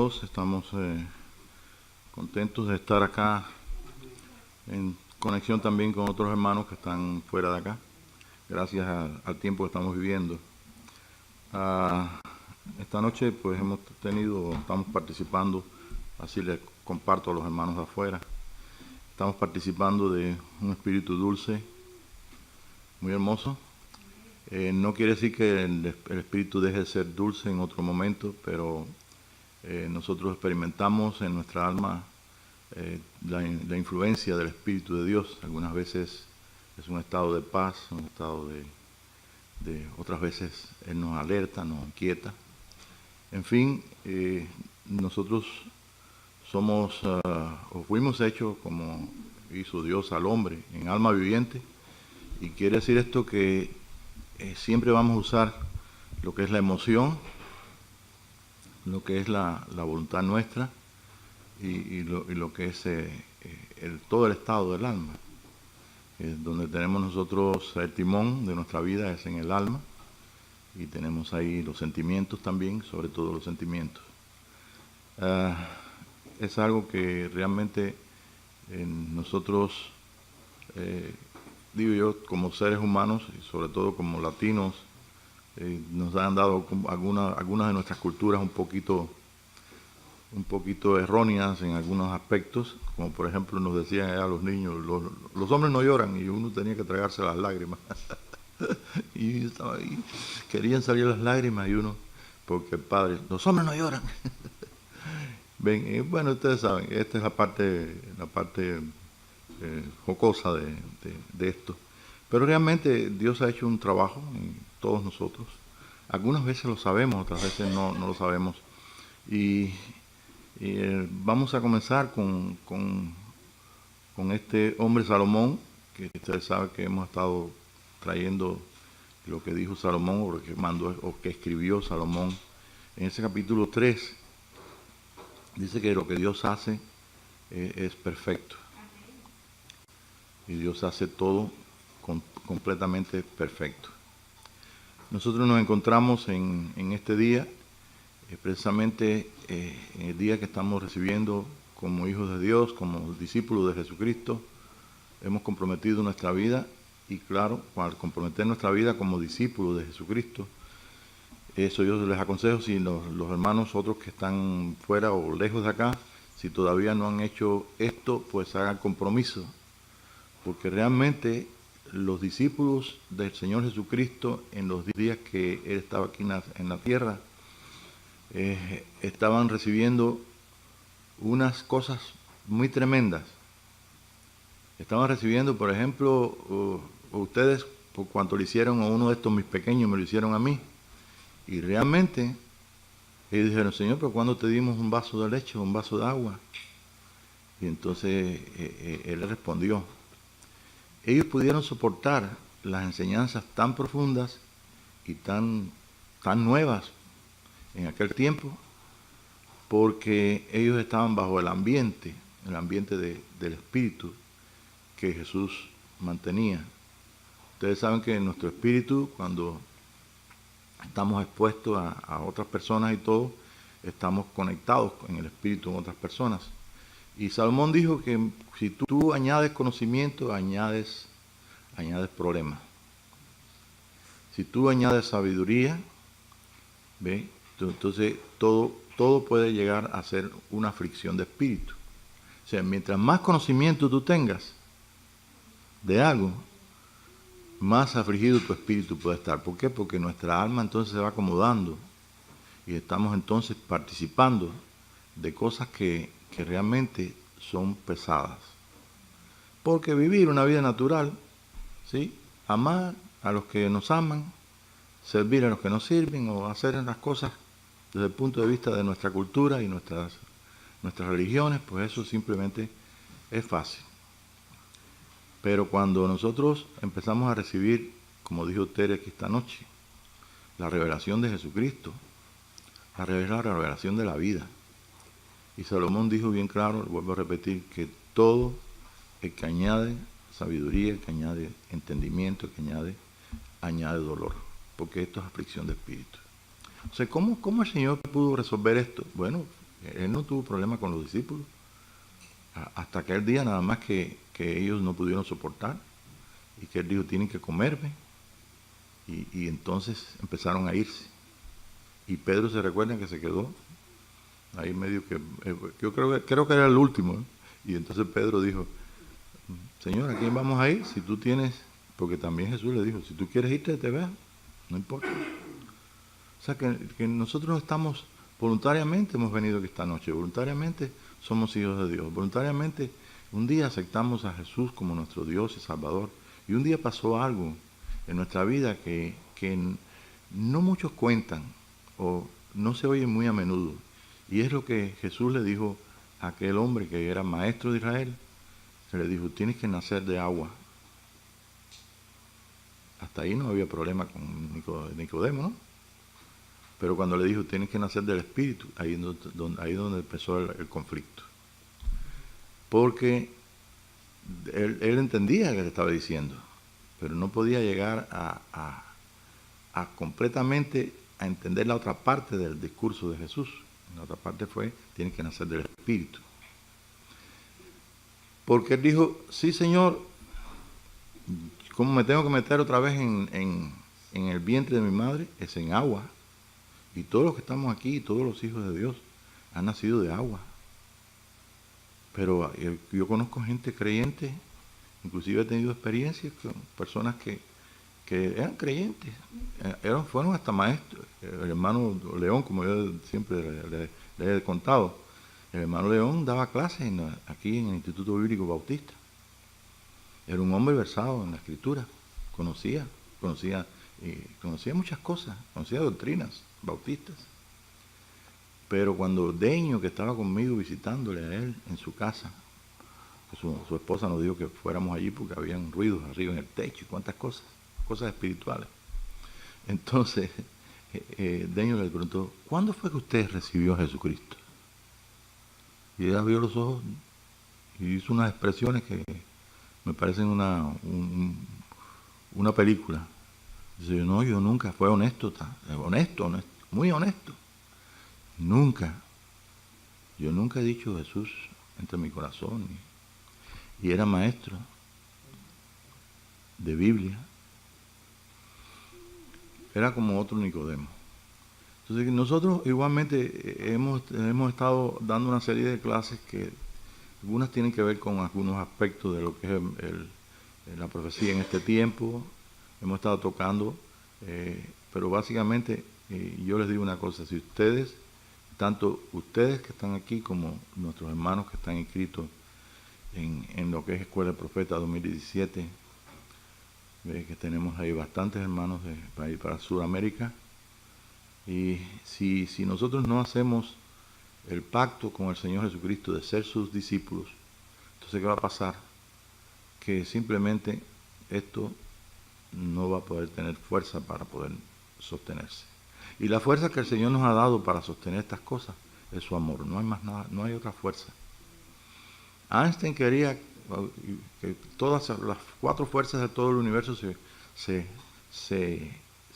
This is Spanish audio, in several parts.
todos. Estamos contentos de estar acá en conexión también con otros hermanos que están fuera de acá, gracias al tiempo que estamos viviendo. Esta noche pues estamos participando, así les comparto a los hermanos de afuera, estamos participando de un espíritu dulce, muy hermoso. No quiere decir que el espíritu deje de ser dulce en otro momento, pero nosotros experimentamos en nuestra alma la influencia del Espíritu de Dios. Algunas veces es un estado de paz, un estado otras veces Él nos alerta, nos inquieta. En fin, nosotros somos o fuimos hechos como hizo Dios al hombre, en alma viviente, y quiere decir esto que siempre vamos a usar lo que es la emoción, lo que es la voluntad nuestra y lo que es todo el estado del alma. Donde tenemos nosotros el timón de nuestra vida es en el alma, y tenemos ahí los sentimientos también, sobre todo los sentimientos. Es algo que realmente nosotros, digo yo, como seres humanos y sobre todo como latinos, nos han dado algunas de nuestras culturas un poquito erróneas en algunos aspectos, como por ejemplo nos decían a los niños, los hombres no lloran, y uno tenía que tragarse las lágrimas. Y yo estaba ahí, querían salir las lágrimas, y uno, porque el padre, los hombres no lloran. Ven, bueno, ustedes saben, esta es la parte jocosa de esto. Pero realmente Dios ha hecho un trabajo en todos nosotros. Algunas veces lo sabemos, otras veces no lo sabemos. Y vamos a comenzar con este hombre Salomón, que ustedes saben que hemos estado trayendo lo que dijo Salomón, o lo que mandó, o que escribió Salomón. En ese capítulo 3 dice que lo que Dios hace es perfecto. Y Dios hace todo completamente perfecto. Nosotros nos encontramos en este día, precisamente en el día que estamos recibiendo como hijos de Dios, como discípulos de Jesucristo. Hemos comprometido nuestra vida, y claro, al comprometer nuestra vida como discípulos de Jesucristo, eso yo les aconsejo, si los hermanos otros que están fuera o lejos de acá, si todavía no han hecho esto, pues hagan compromiso, porque realmente los discípulos del Señor Jesucristo, en los días que Él estaba aquí en la tierra, estaban recibiendo unas cosas muy tremendas. Estaban recibiendo, por ejemplo, ustedes, por cuanto le hicieron a uno de estos mis pequeños, me lo hicieron a mí. Y realmente ellos dijeron, Señor, pero ¿cuándo te dimos un vaso de leche o un vaso de agua? Y entonces Él respondió. Ellos pudieron soportar las enseñanzas tan profundas y tan nuevas en aquel tiempo, porque ellos estaban bajo el ambiente del Espíritu que Jesús mantenía. Ustedes saben que en nuestro espíritu, cuando estamos expuestos a otras personas y todo, estamos conectados en el espíritu con otras personas. Y Salomón dijo que si tú añades conocimiento, añades problemas. Si tú añades sabiduría, ¿ve? Entonces todo puede llegar a ser una fricción de espíritu. O sea, mientras más conocimiento tú tengas de algo, más afligido tu espíritu puede estar. ¿Por qué? Porque nuestra alma entonces se va acomodando, y estamos entonces participando de cosas que realmente son pesadas. Porque vivir una vida natural, ¿sí? Amar a los que nos aman, servir a los que nos sirven, o hacer las cosas desde el punto de vista de nuestra cultura y nuestras religiones, pues eso simplemente es fácil. Pero cuando nosotros empezamos a recibir, como dijo Tere aquí esta noche, la revelación de Jesucristo, la revelación de la vida. Y Salomón dijo bien claro, vuelvo a repetir, que todo el que añade sabiduría, el que añade entendimiento, el que añade dolor, porque esto es aflicción de espíritu. O sea, ¿cómo el Señor pudo resolver esto? Bueno, Él no tuvo problema con los discípulos, hasta aquel día nada más que ellos no pudieron soportar, y que Él dijo, tienen que comerme, y entonces empezaron a irse. Y Pedro se recuerda que se quedó ahí medio que, yo creo que era el último, ¿eh? Y entonces Pedro dijo, Señor, ¿a quién vamos a ir? Si tú tienes, porque también Jesús le dijo, si tú quieres irte, te vas, no importa. O sea, que nosotros estamos, voluntariamente hemos venido aquí esta noche, voluntariamente somos hijos de Dios, voluntariamente un día aceptamos a Jesús como nuestro Dios y Salvador, y un día pasó algo en nuestra vida que no muchos cuentan, o no se oye muy a menudo, y es lo que Jesús le dijo a aquel hombre que era maestro de Israel. Se le dijo, tienes que nacer de agua. Hasta ahí no había problema con Nicodemo, ¿no? Pero cuando le dijo, tienes que nacer del Espíritu, ahí es donde empezó el conflicto. Porque él entendía lo que le estaba diciendo, pero no podía llegar a completamente a entender la otra parte del discurso de Jesús. La otra parte fue, tienes que nacer del Espíritu. Porque él dijo, sí, Señor, ¿cómo me tengo que meter otra vez en el vientre de mi madre? Es en agua. Y todos los que estamos aquí, todos los hijos de Dios, han nacido de agua. Pero yo conozco gente creyente, inclusive he tenido experiencias con personas que eran creyentes, fueron hasta maestros. El hermano León, como yo siempre le he contado, el hermano León daba clases aquí en el Instituto Bíblico Bautista. Era un hombre versado en la Escritura, conocía muchas cosas, conocía doctrinas bautistas. Pero cuando Deño, que estaba conmigo visitándole a él en su casa, su esposa nos dijo que fuéramos allí porque habían ruidos arriba en el techo y cuantas cosas espirituales. Entonces, Deño le preguntó, ¿cuándo fue que usted recibió a Jesucristo? Y ella abrió los ojos y hizo unas expresiones que me parecen una película. Dice, no, yo nunca, fue honesto, muy honesto. Yo nunca he dicho Jesús entre mi corazón. Y era maestro de Biblia. Era como otro Nicodemo. Entonces nosotros igualmente hemos estado dando una serie de clases que algunas tienen que ver con algunos aspectos de lo que es la profecía en este tiempo. Hemos estado tocando, pero básicamente yo les digo una cosa, si ustedes, tanto ustedes que están aquí como nuestros hermanos que están inscritos en lo que es Escuela del Profeta 2017, que tenemos ahí bastantes hermanos para Sudamérica, y si nosotros no hacemos el pacto con el Señor Jesucristo de ser sus discípulos, entonces ¿qué va a pasar? Que simplemente esto no va a poder tener fuerza para poder sostenerse. Y la fuerza que el Señor nos ha dado para sostener estas cosas es su amor, no hay más nada, no hay otra fuerza. Einstein quería que todas las cuatro fuerzas de todo el universo se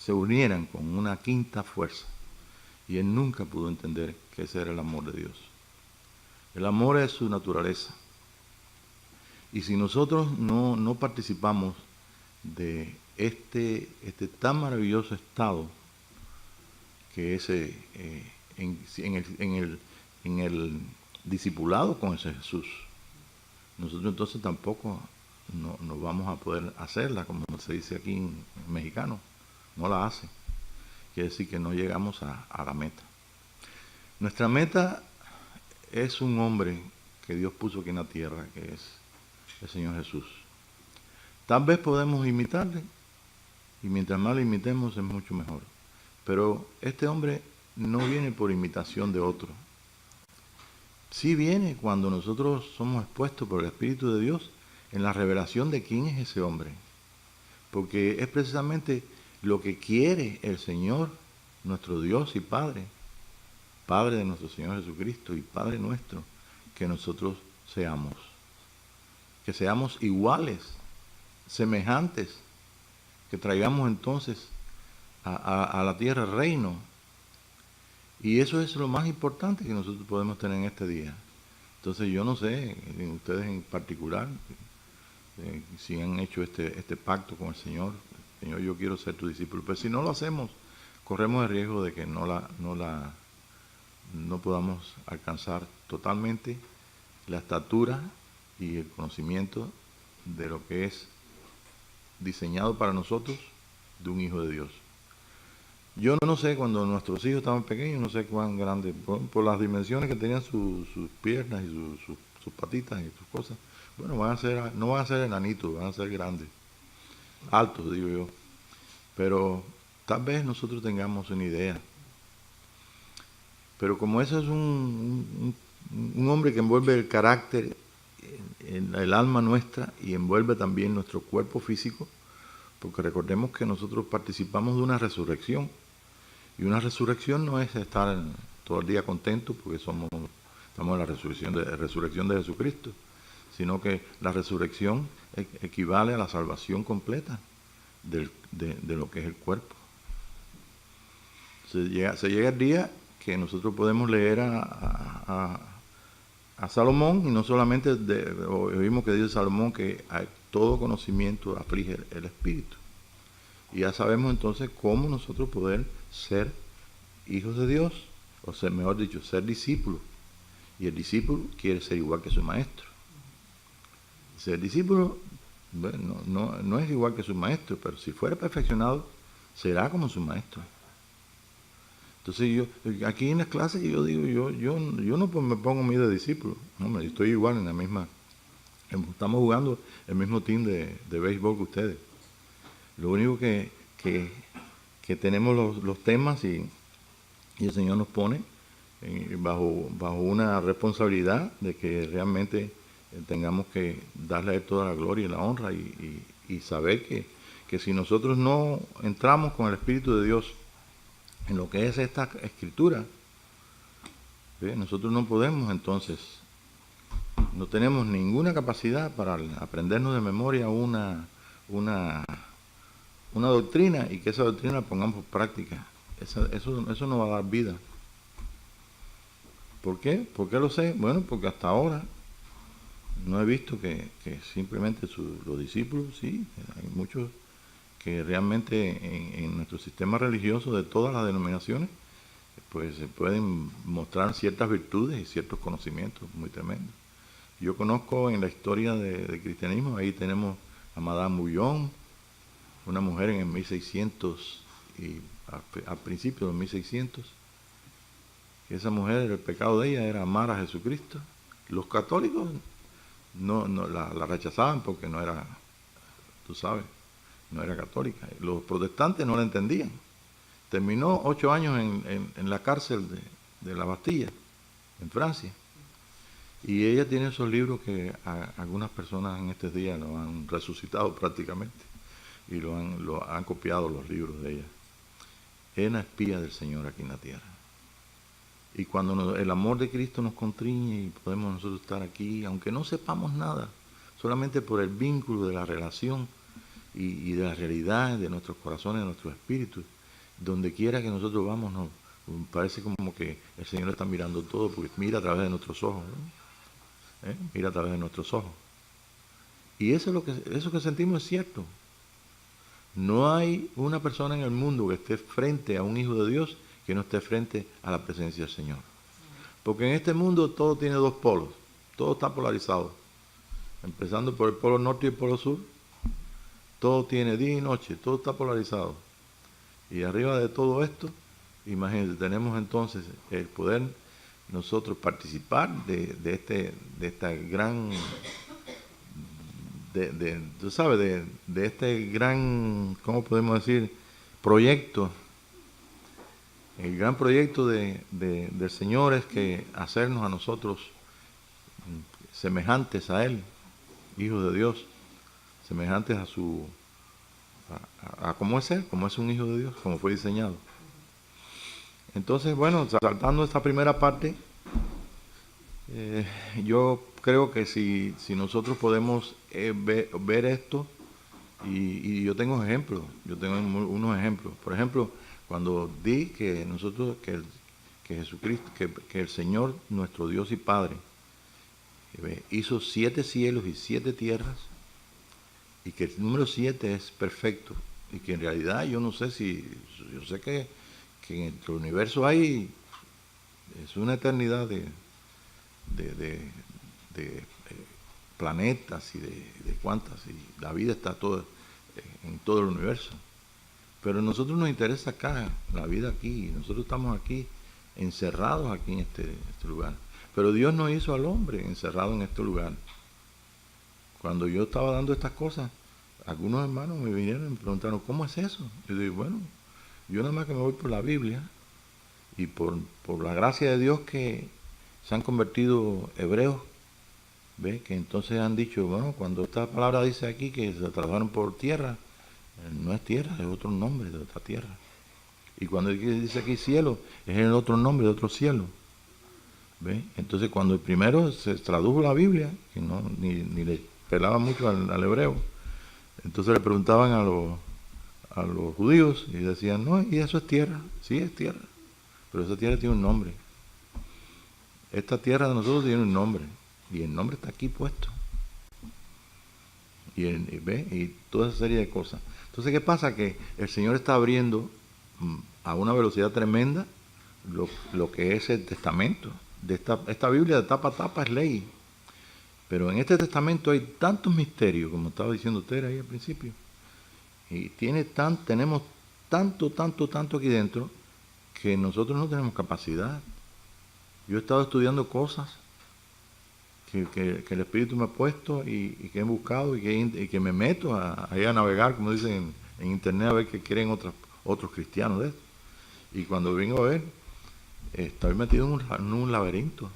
unieran con una quinta fuerza, y él nunca pudo entender que ese era el amor de Dios. El amor es su naturaleza, y si nosotros no participamos de este tan maravilloso estado que es en el discipulado con ese Jesús, nosotros entonces tampoco no vamos a poder hacerla, como se dice aquí en mexicano, no la hace. Quiere decir que no llegamos a la meta. Nuestra meta es un hombre que Dios puso aquí en la tierra, que es el Señor Jesús. Tal vez podemos imitarle, y mientras más le imitemos es mucho mejor. Pero este hombre no viene por imitación de otro. Sí viene cuando nosotros somos expuestos por el Espíritu de Dios en la revelación de quién es ese hombre. Porque es precisamente lo que quiere el Señor, nuestro Dios y Padre, Padre de nuestro Señor Jesucristo y Padre nuestro, que nosotros seamos. Que seamos iguales, semejantes, que traigamos entonces a la tierra el reino. Y eso es lo más importante que nosotros podemos tener en este día. Entonces yo no sé, ustedes en particular, si han hecho este pacto con el Señor. Señor, yo quiero ser tu discípulo. Pero si no lo hacemos, corremos el riesgo de que no podamos alcanzar totalmente la estatura y el conocimiento de lo que es diseñado para nosotros de un hijo de Dios. Yo no sé, cuando nuestros hijos estaban pequeños, no sé cuán grandes, por las dimensiones que tenían sus piernas y sus patitas y sus cosas, bueno, no van a ser enanitos, van a ser grandes, altos, digo yo. Pero tal vez nosotros tengamos una idea. Pero como ese es un hombre que envuelve el carácter en el alma nuestra y envuelve también nuestro cuerpo físico, porque recordemos que nosotros participamos de una resurrección. Y una resurrección no es estar todo el día contentos porque estamos en la resurrección de Jesucristo, sino que la resurrección equivale a la salvación completa de lo que es el cuerpo. Se llega el día que nosotros podemos leer a Salomón, y no solamente oímos que dice Salomón que todo conocimiento aflige el espíritu. Y ya sabemos entonces cómo nosotros poder ser hijos de Dios, o ser, mejor dicho, ser discípulos. Y el discípulo quiere ser igual que su maestro. Ser discípulo, bueno, no es igual que su maestro, pero si fuera perfeccionado, será como su maestro. Entonces yo, aquí en las clases yo digo, yo no me pongo mí de discípulo, no, estoy igual en la misma, estamos jugando el mismo team de béisbol que ustedes. Lo único que tenemos los temas y el Señor nos pone bajo una responsabilidad de que realmente tengamos que darle a Él toda la gloria y la honra y saber que si nosotros no entramos con el Espíritu de Dios en lo que es esta escritura, nosotros no podemos entonces, no tenemos ninguna capacidad para aprendernos de memoria una doctrina y que esa doctrina la pongamos por práctica. Eso no va a dar vida. ¿Por qué? ¿Por qué lo sé? Bueno, porque hasta ahora no he visto que simplemente los discípulos, sí, hay muchos que realmente en nuestro sistema religioso de todas las denominaciones, pues se pueden mostrar ciertas virtudes y ciertos conocimientos muy tremendos. Yo conozco en la historia del cristianismo, ahí tenemos a Madame Bouillon, una mujer en el 1600 y al principio de 1600. Esa mujer, el pecado de ella era amar a Jesucristo. Los católicos no la rechazaban porque no era, tú sabes, no era católica. Los protestantes no la entendían. Terminó 8 años en la cárcel de la Bastilla, en Francia. Y ella tiene esos libros que algunas personas en estos días lo han resucitado prácticamente y lo han copiado los libros de ella. Es la espía del Señor aquí en la tierra. Y cuando el amor de Cristo nos constriñe y podemos nosotros estar aquí, aunque no sepamos nada, solamente por el vínculo de la relación y de la realidad de nuestros corazones, de nuestros espíritus, donde quiera que nosotros vamos, nos parece como que el Señor está mirando todo, porque mira a través de nuestros ojos, ¿no? Mira a través de nuestros ojos. Y eso que sentimos es cierto. No hay una persona en el mundo que esté frente a un hijo de Dios que no esté frente a la presencia del Señor. Porque en este mundo todo tiene dos polos, todo está polarizado. Empezando por el polo norte y el polo sur, todo tiene día y noche, todo está polarizado. Y arriba de todo esto, imagínense, tenemos entonces el poder nosotros participar de esta gran, tú sabes, de este gran, ¿cómo podemos decir?, proyecto. El gran proyecto del Señor es que hacernos a nosotros semejantes a Él, hijos de Dios, semejantes a cómo es Él, como es un hijo de Dios, como fue diseñado. Entonces, bueno, saltando esta primera parte, yo creo que si nosotros podemos ver esto, y yo tengo ejemplos, yo tengo unos ejemplos. Por ejemplo, cuando di que nosotros, que que Jesucristo, que el Señor, nuestro Dios y Padre, hizo 7 cielos y 7 tierras, y que el número 7 es perfecto, y que en realidad yo no sé si, yo sé que en el universo hay, es una eternidad de planetas y de cuantas, y la vida está toda en todo el universo. Pero a nosotros nos interesa acá, la vida aquí, nosotros estamos aquí, encerrados aquí en este lugar. Pero Dios no hizo al hombre encerrado en este lugar. Cuando yo estaba dando estas cosas, algunos hermanos me vinieron y me preguntaron, ¿cómo es eso? Yo digo, bueno, yo nada más que me voy por la Biblia y por la gracia de Dios que se han convertido hebreos, ¿ve? Que entonces han dicho, bueno, cuando esta palabra dice aquí que se trasladaron por tierra, no es tierra, es otro nombre de otra tierra. Y cuando dice aquí cielo, es el otro nombre de otro cielo. ¿Ve? Entonces cuando el primero se tradujo la Biblia, que no ni le pelaba mucho al hebreo, entonces le preguntaban a los judíos y decían, no, y eso es tierra, sí es tierra, pero esa tierra tiene un nombre. Esta tierra de nosotros tiene un nombre, y el nombre está aquí puesto. ¿Ve? Y toda esa serie de cosas. Entonces, ¿qué pasa? Que el Señor está abriendo a una velocidad tremenda lo que es el testamento. Esta Biblia de tapa a tapa es ley. Pero en este testamento hay tantos misterios, como estaba diciendo usted ahí al principio. Y tenemos tanto aquí dentro, que nosotros no tenemos capacidad. Yo he estado estudiando cosas que el Espíritu me ha puesto y que he buscado y que me meto ahí a navegar, como dicen en internet, a ver qué quieren otros cristianos de esto. Y cuando vengo a ver, estoy metido en un laberinto.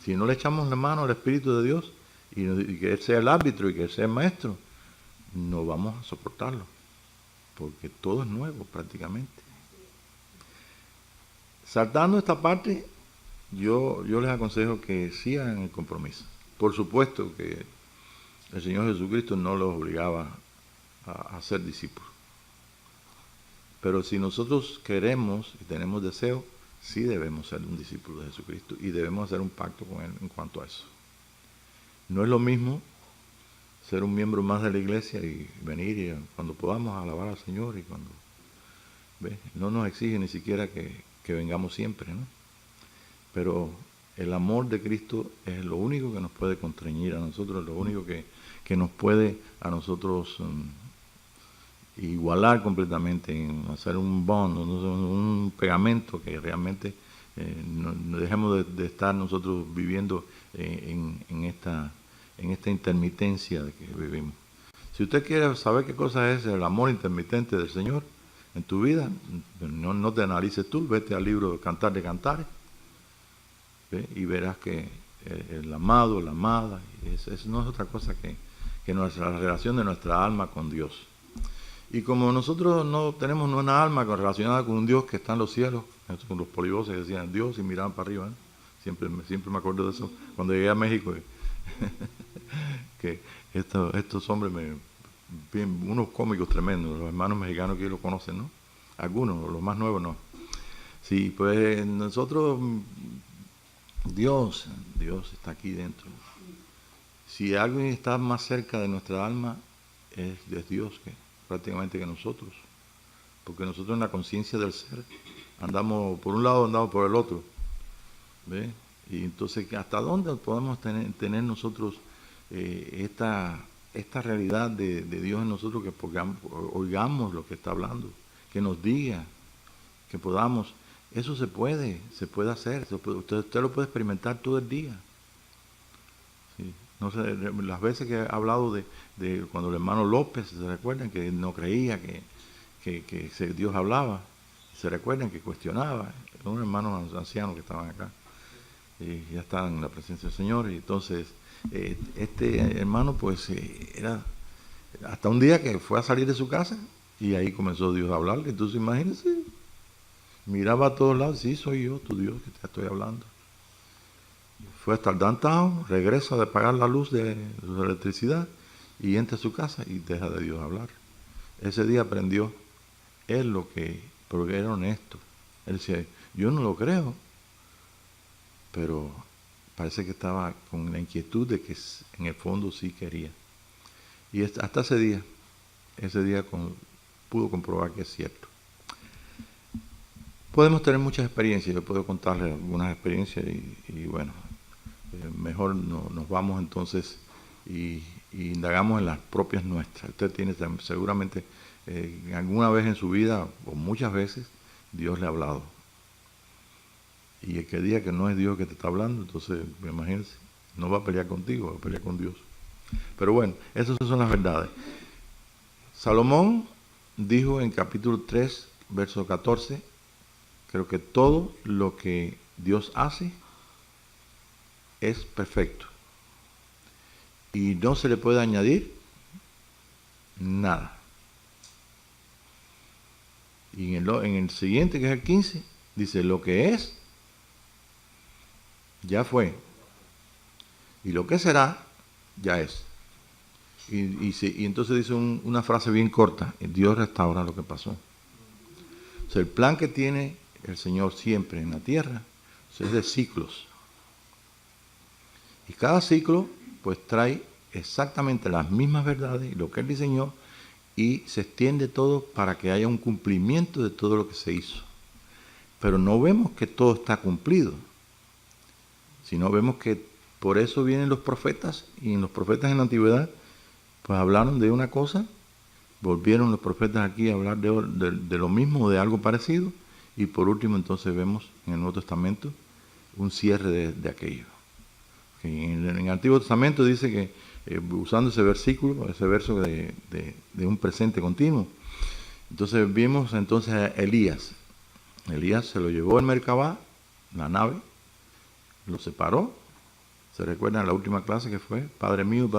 Si no le echamos la mano al Espíritu de Dios y que Él sea el árbitro y que Él sea el maestro, no vamos a soportarlo, porque todo es nuevo prácticamente. Saltando esta parte, yo les aconsejo que sigan el compromiso. Por supuesto que el Señor Jesucristo no los obligaba a ser discípulos. Pero si nosotros queremos y tenemos deseo, sí debemos ser un discípulo de Jesucristo y debemos hacer un pacto con Él en cuanto a eso. No es lo mismo ser un miembro más de la iglesia y venir y cuando podamos alabar al Señor y cuando no nos exige ni siquiera que vengamos siempre, ¿no? Pero el amor de Cristo es lo único que nos puede constreñir a nosotros, lo único que nos puede a nosotros igualar completamente, en hacer un bond, un pegamento que realmente no dejemos de estar nosotros viviendo en esta intermitencia de que vivimos. Si usted quiere saber qué cosa es el amor intermitente del Señor en tu vida, no te analices tú, vete al libro Cantar de Cantares, ¿ve? Y verás que el amado, la amada, eso no es otra cosa que nuestra relación de nuestra alma con Dios. Y como nosotros no tenemos una alma relacionada con un Dios que está en los cielos, con los polivoces decían Dios y miraban para arriba, ¿eh? Siempre me acuerdo de eso cuando llegué a México, que estos hombres, unos cómicos tremendos, los hermanos mexicanos que lo conocen, ¿no? Algunos, los más nuevos no. Sí, pues nosotros, Dios está aquí dentro. Si alguien está más cerca de nuestra alma, es Dios prácticamente que nosotros, porque nosotros en la conciencia del ser andamos por un lado, andamos por el otro, ¿ve? Y entonces, ¿hasta dónde podemos tener nosotros esta realidad de Dios en nosotros, que oigamos lo que está hablando, que nos diga, que podamos? Eso se puede hacer, usted lo puede experimentar todo el día. ¿Sí? No sé, las veces que he hablado de cuando el hermano López, ¿se recuerdan? Que no creía que Dios hablaba. ¿Se recuerdan? Que cuestionaba. Eran unos hermanos ancianos que estaban acá. Y ya estaban en la presencia del Señor. Y entonces, este hermano, pues, era hasta un día que fue a salir de su casa y ahí comenzó Dios a hablarle. Entonces, imagínense, miraba a todos lados, sí, soy yo, tu Dios, que te estoy hablando. Fue hasta el downtown, regresa de pagar la luz de la electricidad y entra a su casa y deja de Dios hablar. Ese día aprendió él porque era honesto. Él decía, Yo no lo creo, pero parece que estaba con la inquietud de que en el fondo sí quería. Y hasta ese día pudo comprobar que es cierto. Podemos tener muchas experiencias, yo puedo contarles algunas experiencias y bueno, mejor nos vamos entonces y indagamos en las propias nuestras. Usted tiene seguramente alguna vez en su vida, o muchas veces, Dios le ha hablado. Y el que diga que no es Dios que te está hablando, entonces, imagínense, no va a pelear contigo, va a pelear con Dios. Pero bueno, esas son las verdades. Salomón dijo en capítulo 3, verso 14, creo que todo lo que Dios hace es perfecto. Y no se le puede añadir nada. Y en el siguiente, que es el 15, dice, lo que es, ya fue. Y lo que será, ya es. Y entonces dice una frase bien corta, Dios restaura lo que pasó. O sea, el plan que tiene el Señor siempre en la tierra es de ciclos. Y cada ciclo pues trae exactamente las mismas verdades y lo que Él diseñó, y se extiende todo para que haya un cumplimiento de todo lo que se hizo. Pero no vemos que todo está cumplido, sino vemos que por eso vienen los profetas, y los profetas en la antigüedad pues hablaron de una cosa, volvieron los profetas aquí a hablar de lo mismo, de algo parecido, y por último entonces vemos en el Nuevo Testamento un cierre de aquello. En el Antiguo Testamento dice que, usando ese versículo, ese verso de un presente continuo, entonces vimos entonces a Elías. Elías se lo llevó en Merkabá, la nave, lo separó. ¿Se recuerdan la última clase que fue? Padre mío,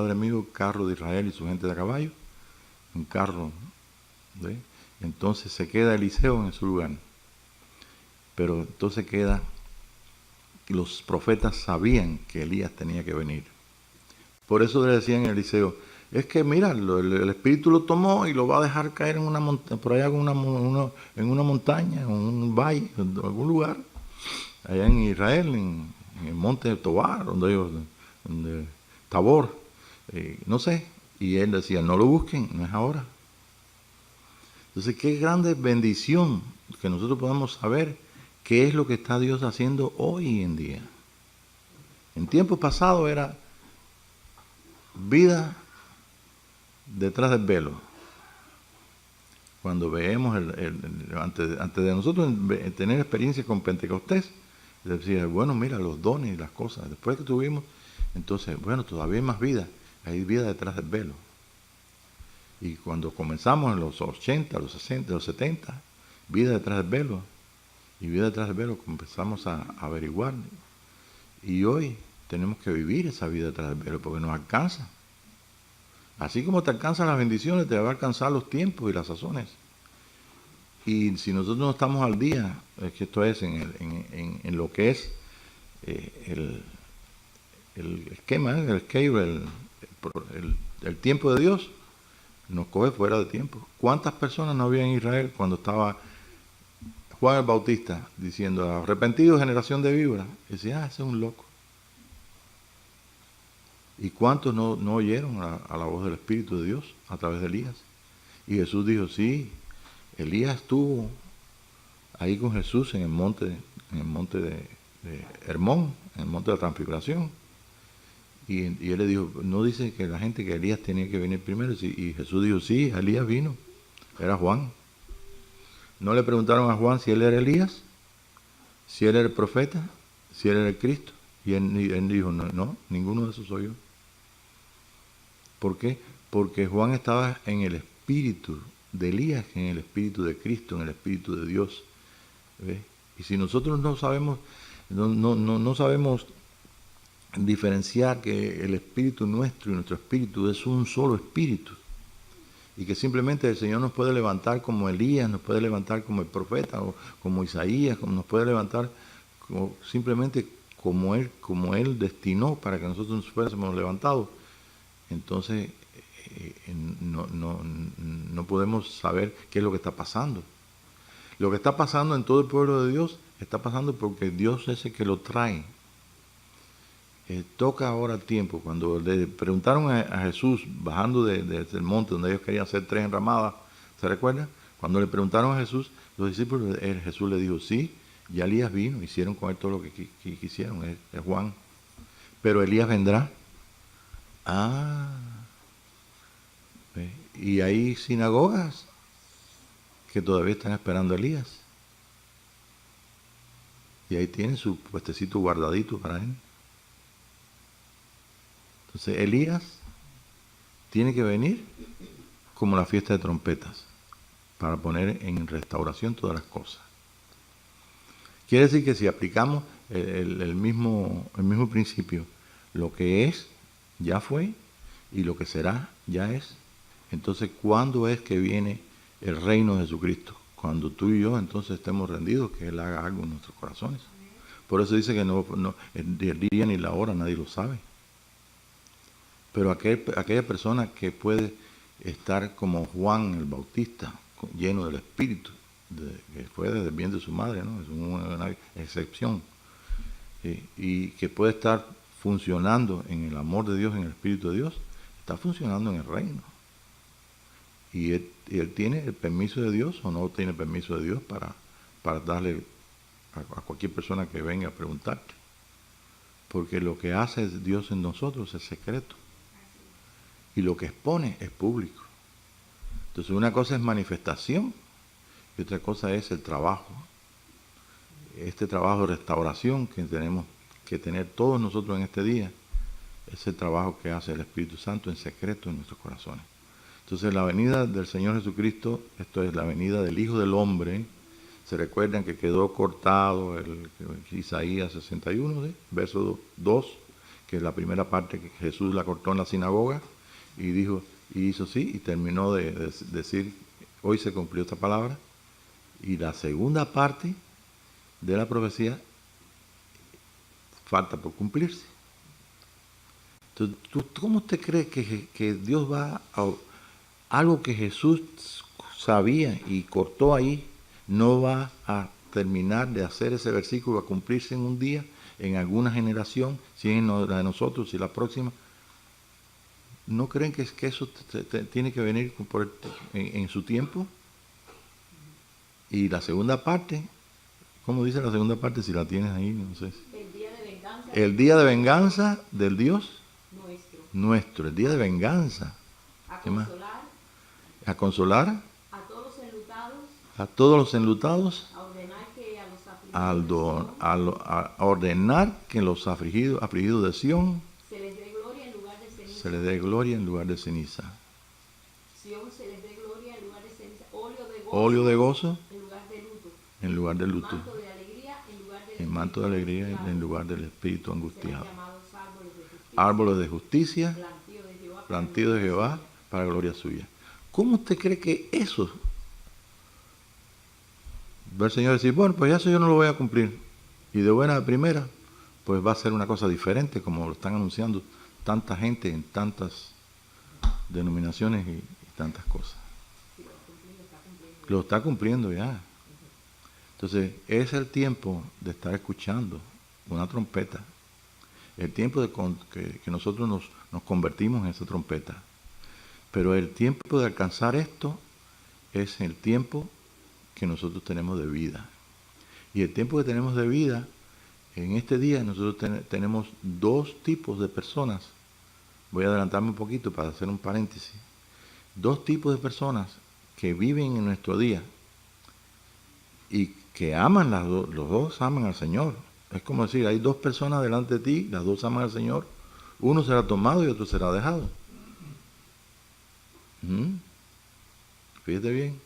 carro de Israel y su gente de a caballo. Un carro. ¿Ve? Entonces se queda Eliseo en su lugar. Pero entonces los profetas sabían que Elías tenía que venir. Por eso le decían a Eliseo, es que mira, el Espíritu lo tomó y lo va a dejar caer en una montaña, por allá en una montaña, en un valle, en algún lugar, allá en Israel, en el monte de Tobar, donde Tabor, no sé. Y él decía, no lo busquen, no es ahora. Entonces, qué grande bendición que nosotros podamos saber qué es lo que está Dios haciendo hoy en día. En tiempos pasados era vida detrás del velo. Cuando veemos, antes de nosotros tener experiencia con Pentecostés, decía, bueno, mira, los dones y las cosas. Después que tuvimos, entonces, bueno, todavía hay más vida. Hay vida detrás del velo. Y cuando comenzamos en los 80, los 60, los 70, vida detrás del velo. Y vida detrás del velo comenzamos a averiguar. Y hoy tenemos que vivir esa vida detrás del velo porque nos alcanza. Así como te alcanzan las bendiciones, te va a alcanzar los tiempos y las sazones. Y si nosotros no estamos al día, es que esto es en lo que es el esquema, el tiempo de Dios, nos coge fuera de tiempo. ¿Cuántas personas no había en Israel cuando estaba Juan el Bautista diciendo, arrepentido generación de víboras? Y decía, ese es un loco. ¿Y cuántos no oyeron a la voz del Espíritu de Dios a través de Elías? Y Jesús dijo, sí, Elías estuvo ahí con Jesús en el monte de Hermón, en el monte de la Transfiguración. Y él le dijo, no dice que la gente que Elías tenía que venir primero. Y Jesús dijo, sí, Elías vino, era Juan. No le preguntaron a Juan si él era Elías, si él era el profeta, si él era el Cristo. Y él dijo, no, ninguno de esos soy yo. ¿Por qué? Porque Juan estaba en el espíritu de Elías, en el espíritu de Cristo, en el espíritu de Dios. ¿Ves? Y si nosotros no sabemos diferenciar que el espíritu nuestro y nuestro espíritu es un solo espíritu, y que simplemente el Señor nos puede levantar como Elías, nos puede levantar como el profeta, o como Isaías, como nos puede levantar simplemente como Él destinó para que nosotros nos fuésemos levantados, entonces no podemos saber qué es lo que está pasando. Lo que está pasando en todo el pueblo de Dios está pasando porque Dios es el que lo trae. Toca ahora el tiempo. Cuando le preguntaron a Jesús, bajando desde el monte donde ellos querían hacer 3 enramadas, ¿se recuerda? Cuando le preguntaron a Jesús, los discípulos, Jesús le dijo, sí, ya Elías vino, hicieron con él todo lo que quisieron, es Juan. Pero Elías vendrá. ¿Ve? Y hay sinagogas que todavía están esperando a Elías. Y ahí tienen su puestecito guardadito para él. Entonces Elías tiene que venir como la fiesta de trompetas para poner en restauración todas las cosas. Quiere decir que si aplicamos el mismo principio, lo que es, ya fue, y lo que será, ya es. Entonces, ¿cuándo es que viene el reino de Jesucristo? Cuando tú y yo entonces estemos rendidos, que Él haga algo en nuestros corazones. Por eso dice que el día ni la hora nadie lo sabe. Pero aquella persona que puede estar como Juan el Bautista, lleno del Espíritu, que fue desde el vientre de su madre, ¿no? Es una excepción. Y que puede estar funcionando en el amor de Dios, en el Espíritu de Dios, está funcionando en el reino. Y él tiene el permiso de Dios o no tiene permiso de Dios para darle a cualquier persona que venga a preguntarte. Porque lo que hace Dios en nosotros es secreto. Y lo que expone es público. Entonces una cosa es manifestación y otra cosa es el trabajo. Este trabajo de restauración que tenemos que tener todos nosotros en este día es el trabajo que hace el Espíritu Santo en secreto en nuestros corazones. Entonces la venida del Señor Jesucristo, esto es la venida del Hijo del Hombre. Se recuerdan que quedó cortado el Isaías 61, ¿sí? Verso 2, que es la primera parte que Jesús la cortó en la sinagoga y dijo, y hizo así, y terminó de decir, hoy se cumplió esta palabra. Y la segunda parte de la profecía falta por cumplirse. Entonces, ¿cómo usted cree que Dios va a... Algo que Jesús sabía y cortó ahí, no va a terminar de hacer ese versículo, a cumplirse en un día, en alguna generación, si es la de nosotros, si la próxima? ¿No creen que eso tiene que venir en su tiempo? Y la segunda parte, ¿cómo dice la segunda parte? Si la tienes ahí, no sé. El día de venganza. El día de venganza del Dios nuestro. El día de venganza. A ¿Qué más? consolar. A consolar A todos los enlutados. a todos los enlutados. A ordenar que a los afligidos. A ordenar que los afligidos de Sión Se les dé gloria en lugar de ceniza. se les dé gloria en lugar de ceniza. Sión se les dé gloria en lugar de ceniza. Óleo de gozo en lugar de luto. en lugar de luto. Manto de alegría en lugar de El manto de alegría en lugar del espíritu serán angustiado. llamados árboles de justicia. Árboles de justicia, Plantío de Jehová para gloria suya. ¿Cómo usted cree que eso? Va el Señor decir, bueno, pues eso yo no lo voy a cumplir. Y de buena primera, pues va a ser una cosa diferente, como lo están anunciando tanta gente en tantas denominaciones y tantas cosas. Lo está cumpliendo ya. Entonces, es el tiempo de estar escuchando una trompeta. El tiempo que nosotros nos convertimos en esa trompeta. Pero el tiempo de alcanzar esto es el tiempo que nosotros tenemos de vida. Y el tiempo que tenemos de vida, en este día nosotros tenemos 2 tipos de personas. Voy a adelantarme un poquito para hacer un paréntesis. 2 tipos de personas que viven en nuestro día y que aman los dos aman al Señor. Es como decir, hay 2 personas delante de ti, las 2 aman al Señor. Uno será tomado y otro será dejado. Fíjate bien.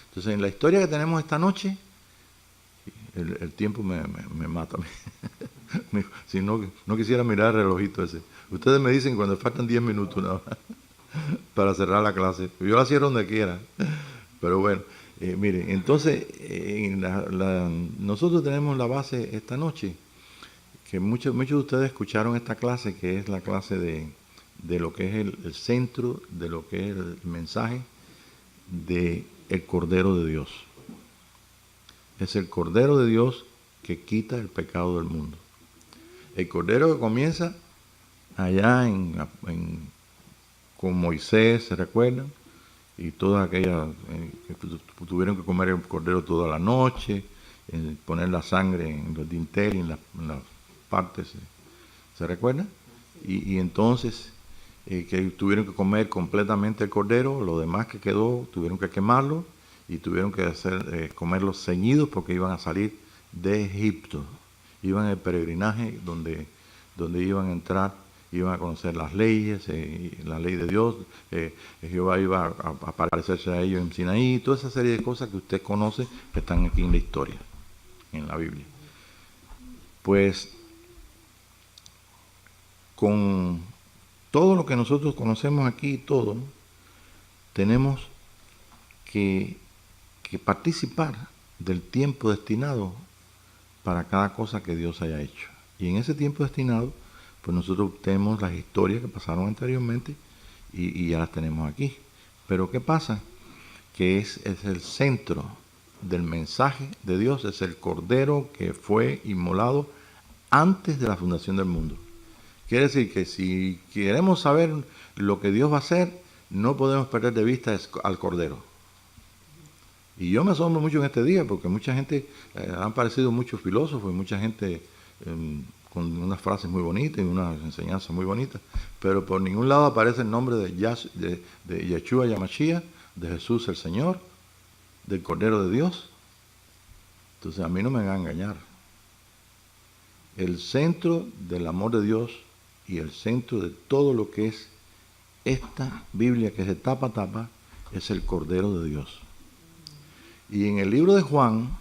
Entonces, en la historia que tenemos esta noche, el tiempo me mata. Si no quisiera mirar el relojito ese. Ustedes me dicen cuando faltan 10 minutos nada más para cerrar la clase. Yo la cierro donde quiera. Pero bueno, miren, entonces nosotros tenemos la base esta noche, que muchos de ustedes escucharon esta clase, que es la clase de lo que es el centro, de lo que es el mensaje de el Cordero de Dios. Es el Cordero de Dios que quita el pecado del mundo. El Cordero que comienza allá con Moisés, ¿se recuerdan? Y todas aquellas que tuvieron que comer el Cordero toda la noche, poner la sangre en los dinteles, en las partes, ¿se recuerdan? Y entonces que tuvieron que comer completamente el Cordero, lo demás que quedó tuvieron que quemarlo y tuvieron que comerlos ceñidos porque iban a salir de Egipto. Iban al peregrinaje donde iban a entrar, iban a conocer las leyes, la ley de Dios, Jehová iba a aparecerse a ellos en Sinaí, toda esa serie de cosas que usted conoce que están aquí en la historia, en la Biblia. Pues con todo lo que nosotros conocemos aquí, todo, tenemos que participar del tiempo destinado para cada cosa que Dios haya hecho. Y en ese tiempo destinado, pues nosotros tenemos las historias que pasaron anteriormente y ya las tenemos aquí. Pero ¿qué pasa? Que es el centro del mensaje de Dios, es el Cordero que fue inmolado antes de la fundación del mundo. Quiere decir que si queremos saber lo que Dios va a hacer, no podemos perder de vista al Cordero. Y yo me asombro mucho en este día porque mucha gente, han aparecido muchos filósofos y mucha gente con unas frases muy bonitas y unas enseñanzas muy bonitas, pero por ningún lado aparece el nombre de Yeshua Yamashiach, de Jesús el Señor, del Cordero de Dios. Entonces a mí no me van a engañar. El centro del amor de Dios y el centro de todo lo que es esta Biblia que es de tapa a tapa es el Cordero de Dios. Y en el libro de Juan,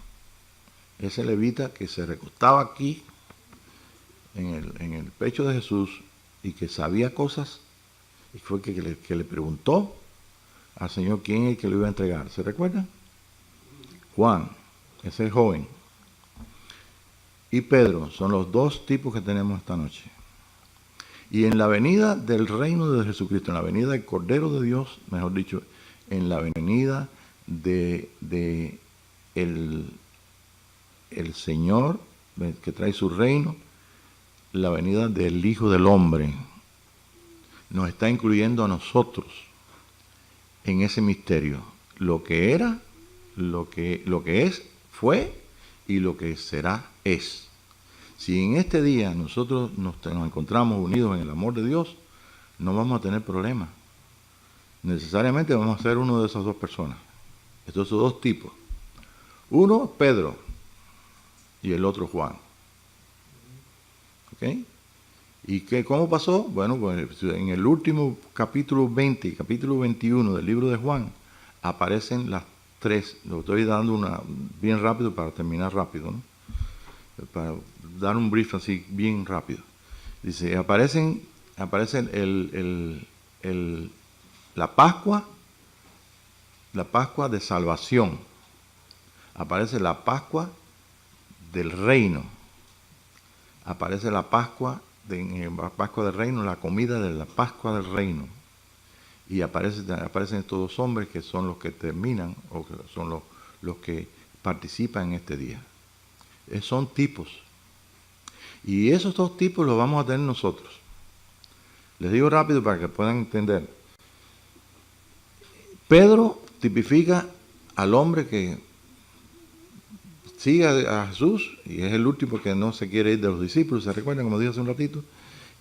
ese levita que se recostaba aquí en el pecho de Jesús y que sabía cosas, y fue que le preguntó al Señor quién es el que lo iba a entregar. ¿Se recuerdan? Juan, ese joven, y Pedro son los dos tipos que tenemos esta noche. Y en la venida del reino de Jesucristo, en la venida del Cordero de Dios, mejor dicho, en la venida de el Señor que trae su reino, la venida del Hijo del Hombre, nos está incluyendo a nosotros en ese misterio. Lo que era, lo que es, fue, y lo que será, es. Si en este día nosotros nos encontramos unidos en el amor de Dios, no vamos a tener problemas. Necesariamente vamos a ser uno de esas dos personas. Estos son dos tipos. Uno, Pedro, y el otro, Juan. ¿Ok? ¿Y cómo pasó? Bueno, pues en el último capítulo 20 y capítulo 21 del libro de Juan, aparecen las tres. Lo estoy dando bien rápido para terminar rápido, ¿no? Para dar un brief así bien rápido. Dice, aparecen la Pascua de salvación. Aparece la Pascua del reino. Aparece la Pascua del reino, la comida de la Pascua del reino. Y aparecen estos dos hombres que son los que terminan, o que son los que participan en este día. Son tipos. Y esos dos tipos los vamos a tener nosotros. Les digo rápido para que puedan entender. Pedro tipifica al hombre que sigue a Jesús y es el último que no se quiere ir de los discípulos. ¿Se recuerdan, como dije hace un ratito?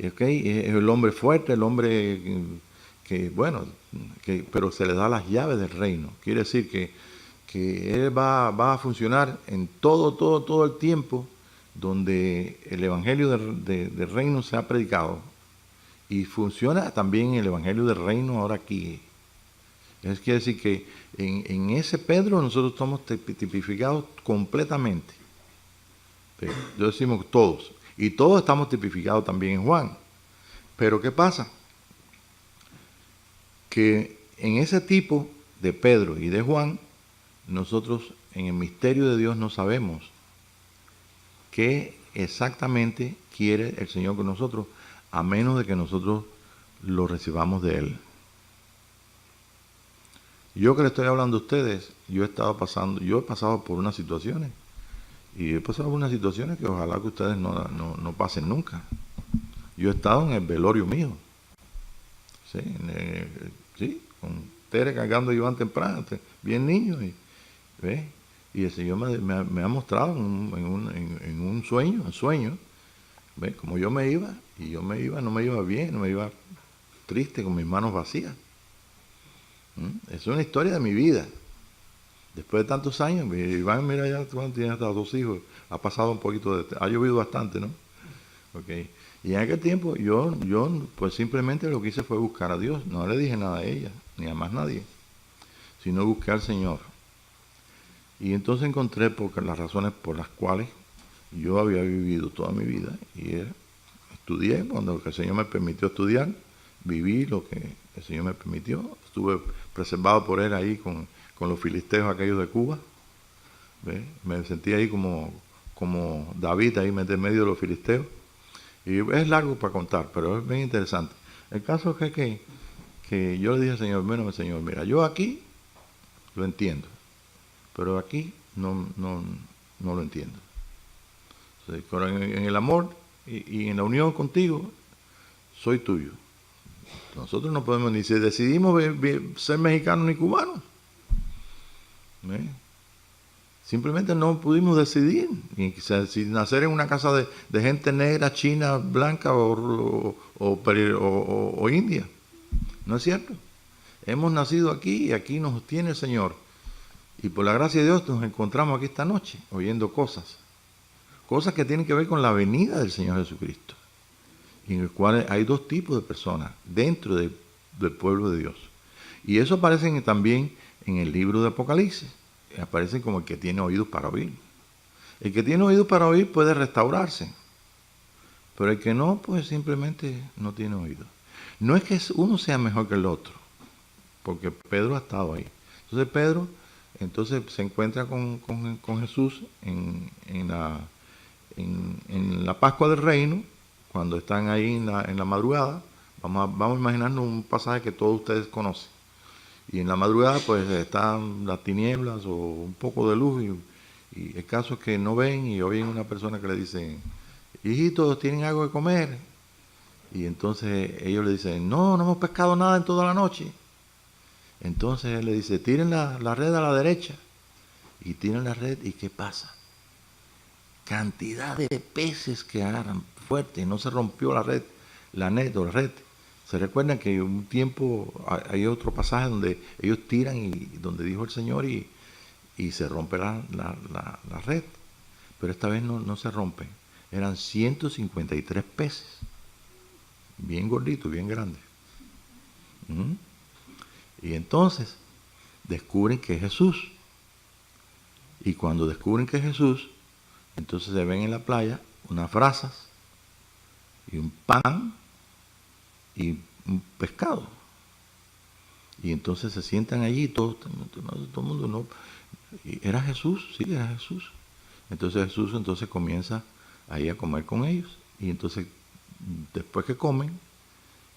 ¿Okay? Es el hombre fuerte, el hombre pero se le da las llaves del reino. Quiere decir que él va a funcionar en todo el tiempo donde el evangelio del reino se ha predicado, y funciona también el evangelio del reino ahora aquí. Eso quiere decir que en ese Pedro nosotros estamos tipificados completamente. Yo decimos todos, y todos estamos tipificados también en Juan. Pero ¿qué pasa? Que en ese tipo de Pedro y de Juan, nosotros en el misterio de Dios no sabemos qué exactamente quiere el Señor con nosotros, a menos de que nosotros lo recibamos de Él. Yo que le estoy hablando a ustedes, yo he pasado por unas situaciones Y he pasado algunas situaciones que ojalá que ustedes no pasen nunca. Yo he estado en el velorio mío, ¿sí? Sí, con Tere cargando a Iván temprano, bien niño, ¿ves? Y el Señor me ha mostrado en un sueño, ¿ves? Como yo me iba, y yo me iba, no me iba bien, no me iba triste, con mis manos vacías. Es una historia de mi vida. Después de tantos años, Iván, mira ya cuando tiene hasta 2 hijos, ha pasado un poquito ha llovido bastante, ¿no? Okay. Y en aquel tiempo yo pues simplemente lo que hice fue buscar a Dios. No le dije nada a ella, ni a más nadie, sino busqué al Señor. Y entonces encontré las razones por las cuales yo había vivido toda mi vida. Y estudié cuando el Señor me permitió estudiar, viví lo que el Señor me permitió. Estuve preservado por Él ahí con los filisteos aquellos de Cuba. ¿Ves? Me sentí ahí como David ahí en medio de los filisteos. Y es largo para contar, pero es bien interesante. El caso es que yo le dije al Señor, bueno, Señor, mira, yo aquí lo entiendo, pero aquí no lo entiendo. Entonces, en el amor y en la unión contigo, soy tuyo. Nosotros no podemos ni si decidimos ser mexicanos ni cubanos. ¿Ves? Simplemente no pudimos decidir. Si nacer en una casa de gente negra, china, blanca o india. ¿No es cierto? Hemos nacido aquí y aquí nos tiene el Señor. Y por la gracia de Dios nos encontramos aquí esta noche oyendo cosas. Cosas que tienen que ver con la venida del Señor Jesucristo. Y en el cual hay 2 tipos de personas dentro del pueblo de Dios. Y eso aparece también en el libro de Apocalipsis. Aparecen como el que tiene oídos para oír. El que tiene oídos para oír puede restaurarse, pero el que no, pues simplemente no tiene oídos. No es que uno sea mejor que el otro, porque Pedro ha estado ahí. Entonces Pedro se encuentra con Jesús en la Pascua del Reino, cuando están ahí en la madrugada. Vamos a imaginarnos un pasaje que todos ustedes conocen. Y en la madrugada pues están las tinieblas o un poco de luz y el caso es que no ven y oyen una persona que le dice, hijitos, ¿tienen algo de comer? Y entonces ellos le dicen, no hemos pescado nada en toda la noche. Entonces él le dice, tiren la red a la derecha. Y tiran la red y ¿qué pasa? Cantidad de peces que agarran fuerte, no se rompió la red. ¿Se recuerdan que un tiempo hay otro pasaje donde ellos tiran y donde dijo el Señor y se rompe la red? Pero esta vez no se rompe. Eran 153 peces. Bien gorditos, bien grandes. Y entonces descubren que es Jesús. Y cuando descubren que es Jesús, entonces se ven en la playa unas brasas y un pan y un pescado. Y entonces se sientan allí, todo el mundo, ¿no? Y era Jesús, sí, era Jesús. Entonces Jesús comienza ahí a comer con ellos. Y entonces, después que comen,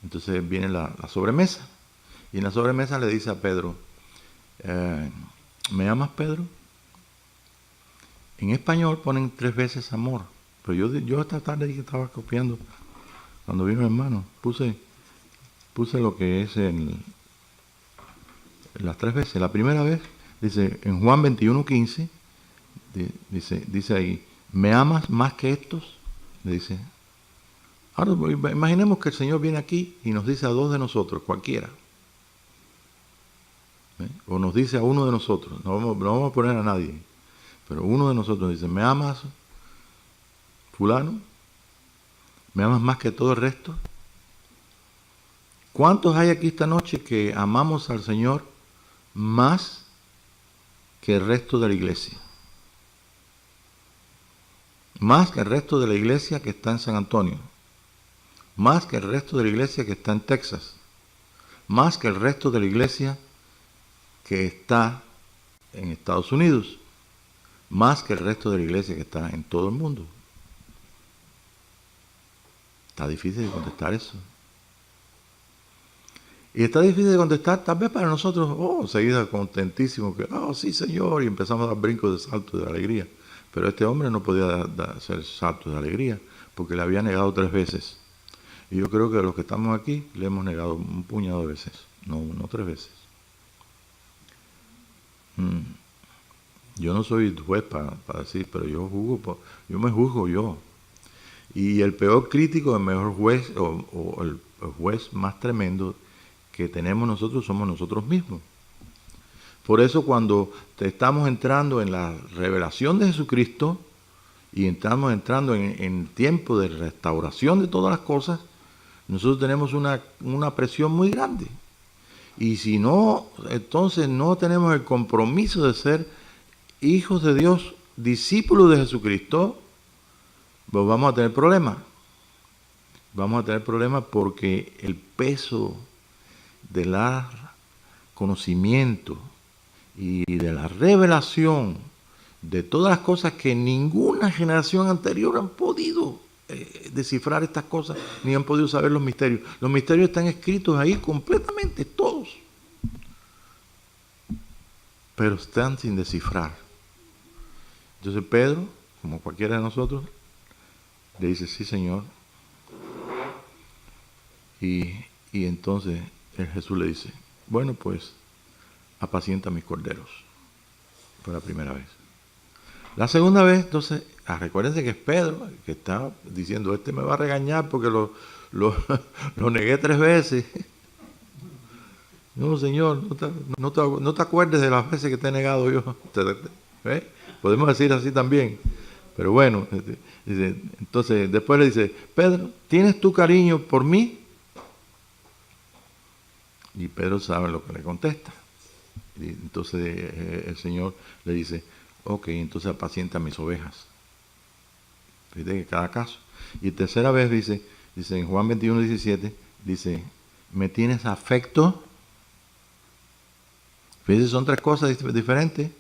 entonces viene la sobremesa. Y en la sobremesa le dice a Pedro, ¿me amas, Pedro? En español ponen 3 veces amor. Pero yo esta tarde que estaba copiando, cuando vino el hermano, puse lo que es las 3 veces. La primera vez, dice, en Juan 21:15, dice ahí, ¿me amas más que estos? Le dice. Ahora, imaginemos que el Señor viene aquí y nos dice a 2 de nosotros, cualquiera. O nos dice a uno de nosotros, no vamos a poner a nadie, pero uno de nosotros dice, ¿me amas, fulano? ¿Me amas más que todo el resto? ¿Cuántos hay aquí esta noche que amamos al Señor más que el resto de la iglesia? Más que el resto de la iglesia que está en San Antonio. Más que el resto de la iglesia que está en Texas. Más que el resto de la iglesia que está en Estados Unidos. Más que el resto de la iglesia que está en todo el mundo. Está difícil de contestar eso. Y está difícil de contestar, tal vez para nosotros, seguida contentísimo, que, sí, Señor, y empezamos a dar brincos de salto de alegría. Pero este hombre no podía hacer saltos de alegría porque le había negado 3 veces. Y yo creo que los que estamos aquí le hemos negado un puñado de veces, no 3 veces. Yo no soy juez para decir, pero yo me juzgo yo. Y el peor crítico, el mejor juez o el juez más tremendo que tenemos nosotros somos nosotros mismos. Por eso cuando estamos entrando en la revelación de Jesucristo y estamos entrando en tiempo de restauración de todas las cosas, nosotros tenemos una presión muy grande. Y si no, entonces no tenemos el compromiso de ser hijos de Dios, discípulos de Jesucristo, pues vamos a tener problemas. Vamos a tener problemas porque el peso del conocimiento y de la revelación de todas las cosas que ninguna generación anterior han podido descifrar estas cosas, ni han podido saber los misterios. Los misterios están escritos ahí completamente, todos. Pero están sin descifrar. Entonces Pedro, como cualquiera de nosotros, le dice, sí, Señor. Y entonces Jesús le dice, bueno, pues, apacienta mis corderos. Fue la primera vez. La segunda vez, entonces, recuérdense que es Pedro, que está diciendo, este me va a regañar porque lo negué 3 veces. No, Señor, no te acuerdes de las veces que te he negado yo. Podemos decir así también. Pero bueno, entonces después le dice, Pedro, ¿tienes tu cariño por mí? Y Pedro sabe lo que le contesta. Y entonces el Señor le dice, ok, entonces apacienta mis ovejas. Fíjate que cada caso. Y tercera vez dice en Juan 21, 17, dice, ¿me tienes afecto? Fíjense, son 3 cosas diferentes.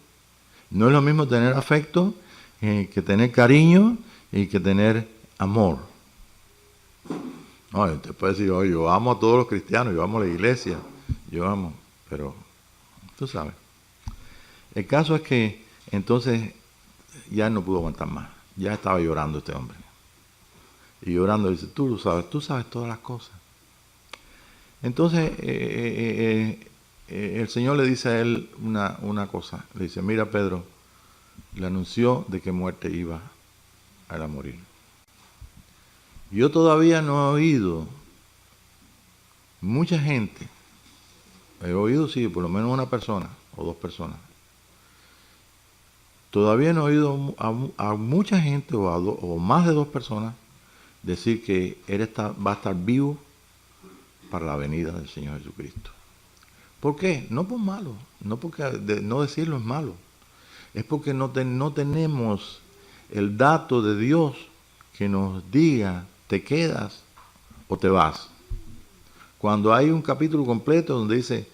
No es lo mismo tener afecto que tener cariño y que tener amor. No, usted puede decir, oye, yo amo a todos los cristianos, yo amo a la iglesia, yo amo, pero tú sabes. El caso es que entonces ya no pudo aguantar más, ya estaba llorando este hombre. Y llorando dice, tú sabes todas las cosas. Entonces el Señor le dice a él una cosa, le dice, mira Pedro, le anunció de que muerte iba a morir. Yo todavía no he oído mucha gente, he oído sí, por lo menos una persona o 2 personas, todavía no he oído a mucha gente o más de 2 personas decir que él va a estar vivo para la venida del Señor Jesucristo. ¿Por qué? No por malo, no porque no decirlo es malo, es porque no tenemos el dato de Dios que nos diga, te quedas o te vas. Cuando hay un capítulo completo donde dice,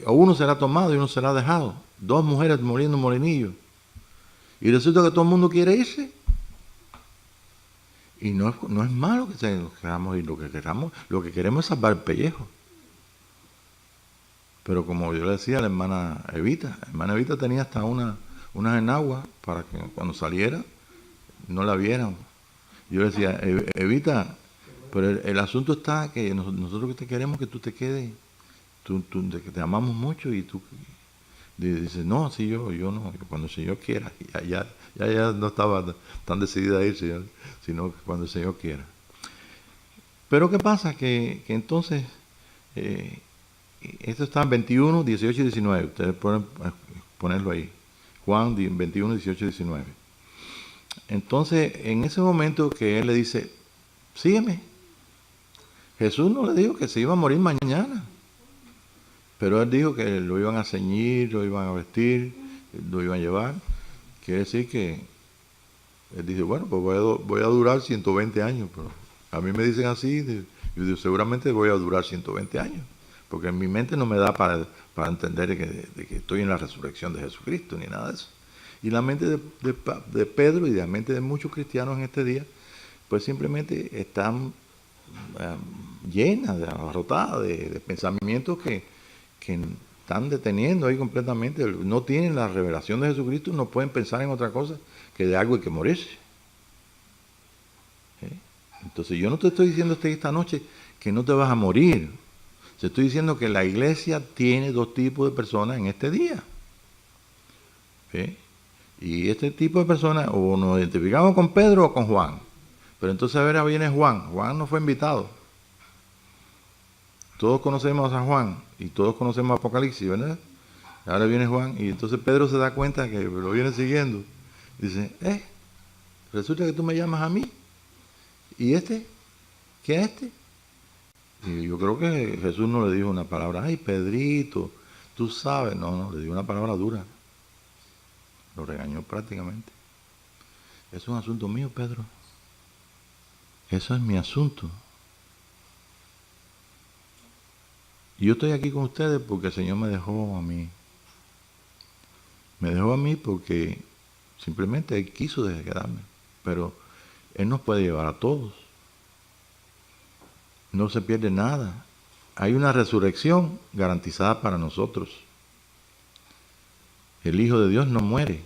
uno será tomado y uno será dejado, 2 mujeres muriendo en molinillo, y resulta que todo el mundo quiere irse. Y no es malo que queramos ir, lo que queremos es salvar el pellejo. Pero como yo le decía a la hermana Evita tenía hasta unas enaguas para que cuando saliera no la vieran. Yo le decía, Evita, pero el asunto está que nosotros que te queremos que tú te quedes, que te amamos mucho y tú dices, no, sí, yo no, cuando el Señor quiera. Ya no estaba tan decidida a irse, sino cuando el Señor quiera. Pero ¿qué pasa? Que entonces, esto está en 21, 18 y 19. Ustedes pueden ponerlo ahí. Juan 21, 18 y 19. Entonces, en ese momento que él le dice, sígueme. Jesús no le dijo que se iba a morir mañana. Pero él dijo que lo iban a ceñir, lo iban a vestir, lo iban a llevar. Quiere decir que él dice, bueno, pues voy a durar 120 años. Pero a mí me dicen así, yo digo, seguramente voy a durar 120 años. Porque en mi mente no me da para entender de que estoy en la resurrección de Jesucristo, ni nada de eso. Y la mente de Pedro y la mente de muchos cristianos en este día, pues simplemente están llenas, abarrotadas de pensamientos que están deteniendo ahí completamente. No tienen la revelación de Jesucristo, no pueden pensar en otra cosa que de algo hay que morirse. ¿Sí? Entonces yo no te estoy diciendo esta noche que no te vas a morir. Te estoy diciendo que la iglesia tiene dos tipos de personas en este día. ¿Sí? Y este tipo de personas, o nos identificamos con Pedro o con Juan. Pero entonces ahora viene Juan. Juan no fue invitado. Todos conocemos a Juan y todos conocemos Apocalipsis, ¿verdad? Ahora viene Juan y entonces Pedro se da cuenta que lo viene siguiendo. Dice, resulta que tú me llamas a mí. ¿Y este? ¿Quién es este? Y yo creo que Jesús no le dijo una palabra, ay, Pedrito, tú sabes. No, le dijo una palabra dura. Lo regañó prácticamente. Es un asunto mío, Pedro. Eso es mi asunto. Y yo estoy aquí con ustedes porque el Señor me dejó a mí. Me dejó a mí porque simplemente Él quiso quedarme. Pero Él nos puede llevar a todos. No se pierde nada. Hay una resurrección garantizada para nosotros. El Hijo de Dios no muere.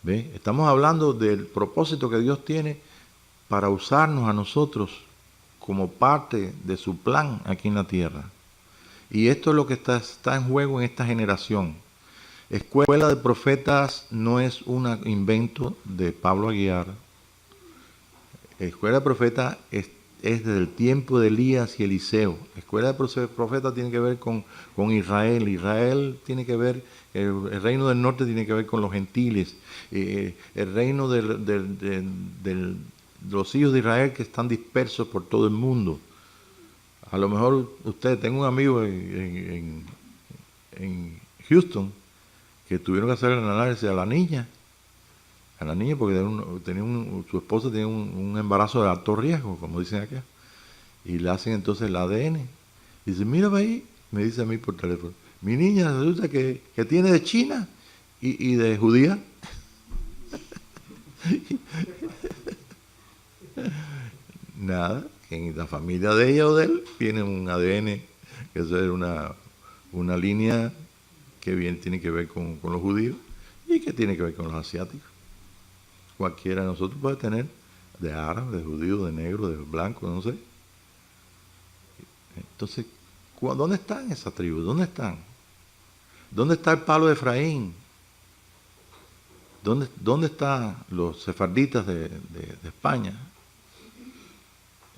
¿Ve? Estamos hablando del propósito que Dios tiene para usarnos a nosotros como parte de su plan aquí en la tierra. Y esto es lo que está en juego en esta generación. Escuela de Profetas no es un invento de Pablo Aguiar. Escuela de Profetas es desde el tiempo de Elías y Eliseo. Escuela de Profetas tiene que ver con Israel. Israel tiene que ver, el reino del norte tiene que ver con los gentiles. El reino de los hijos de Israel que están dispersos por todo el mundo. A lo mejor tengo un amigo en Houston que tuvieron que hacer el análisis a la niña porque su esposa tenía un embarazo de alto riesgo, como dicen acá, y le hacen entonces el ADN. Y dice, mira ahí, me dice a mí por teléfono, mi niña resulta que tiene de China y de judía. Nada, que en la familia de ella o de él tiene un ADN, que eso es una línea que bien tiene que ver con los judíos y que tiene que ver con los asiáticos. Cualquiera de nosotros puede tener de árabe, de judío, de negro, de blanco, no sé. Entonces, ¿dónde están esas tribus? ¿Dónde están? ¿Dónde está el palo de Efraín? ¿Dónde están los sefarditas de España?